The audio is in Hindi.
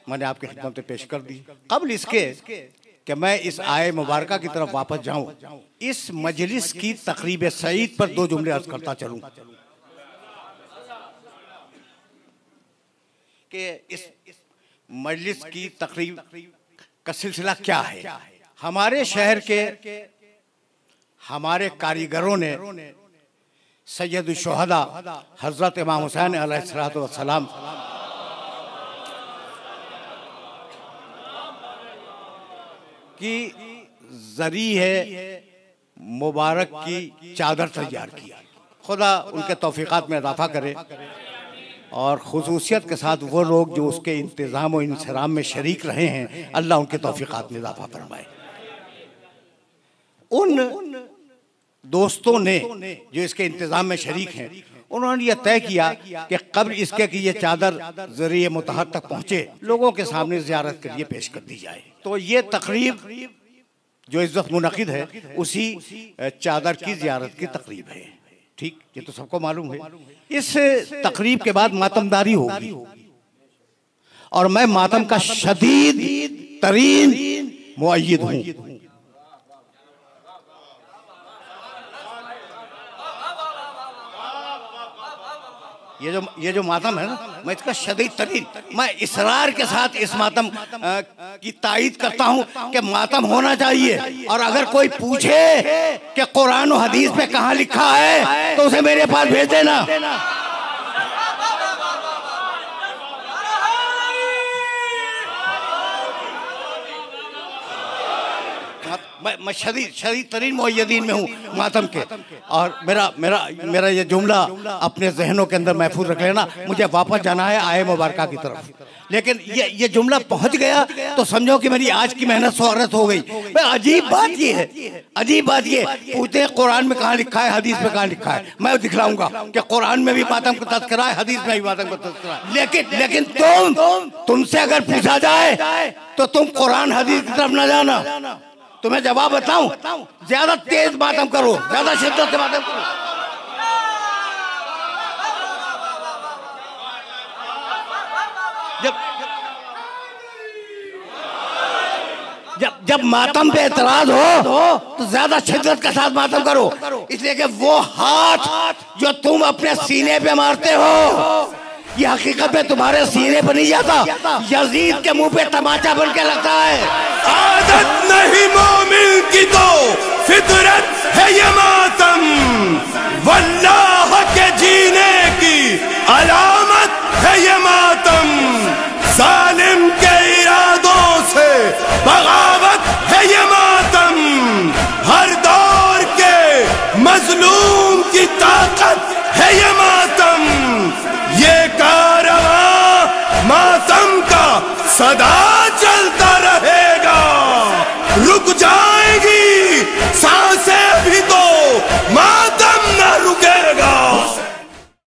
मैंने आपकी खिदमत में पेश कर दी। कबल इसके कि मैं इस आए मुबारका की तरफ वापस जाऊं, इस मजलिस की तकरीब सईद पर दो जुमले अर्ज करता चलूं कि इस मजलिस की तकरीब का सिलसिला क्या है। हमारे शहर के हमारे कारीगरों ने सैयद शुहदा हजरत इमाम हुसैन अलैहिस्सलातु वस्सलाम की जरी है मुबारक की चादर तैयार की। खुदा उनके तौफीकात में इजाफा करे और खुसूसियत के साथ वो लोग जो उसके इंतज़ाम और इंसराम में शरीक रहे हैं, अल्लाह उनके तौफीकात में इजाफा फरमाए। उन दोस्तों ने जो इसके इंतज़ाम में शरीक हैं, उन्होंने ये तय किया कि कब्र इसके कि ये चादर ज़रिए मुतहर तक पहुँचे, लोगों के सामने ज़ियारत के लिए पेश कर दी जाए। तो ये तकरीब जो इस वक्त मुनक़िद है, उसी चादर की ज़ियारत की तकरीब है। ठीक, ये तो सबको मालूम है। इस तकरीब के बाद मातमदारी होगी और मैं मातम का शदीद तरीन मुअय्यिद हूँ। ये जो मातम है ना, मैं इसका शदीद तरीन, मैं इसरार के साथ इस मातम की तायीद करता हूँ कि मातम होना चाहिए। और अगर कोई पूछे कि कुरान और हदीस में कहाँ लिखा है, तो उसे मेरे पास भेज देना। मैं शदीद तरीन मुअय्यदीन में हूँ मातम के। और मेरा ये जुमला अपने जहनों के अंदर महफूज रख लेना। मुझे वापस जाना है आए मुबारका की तरफ, लेकिन ये जुमला पहुँच गया तो समझो कि मेरी आज की मेहनत स्वागत हो गई। अजीब बात ये है, अजीब बात ये, पूछते हैं कुरान में कहाँ लिखा है, हदीस में कहाँ लिखा है। मैं दिखलाऊंगा कि कुरान में भी मातम का तज़किरा है, हदीस में भी मातम का तज़किरा है। लेकिन तुमसे अगर पूछा जाए तो तुम कुरान हदीस की तरफ न जाना। तुम्हें जवाब बताऊं, ज्यादा तेज मातम करो, ज्यादा शिद्दत से मातम करो। जब मातम पे एतराज हो तो ज्यादा शिद्दत के साथ मातम करो, इसलिए कि वो हाथ जो तुम अपने सीने पे मारते हो, ये हकीकत में तुम्हारे सीने पर नहीं जाता, यजीद के मुंह पे तमाचा बन के लगता है। आदत नहीं मोमिन की तो फितरत है ये मातम, वल्लाह के जीने की अलामत है ये मातम। जालिम के इरादों से बगावत है ये मातम, हर दौर के मजलूम की ताकत है ये मातम। ये कारवां मातम का सदा चलता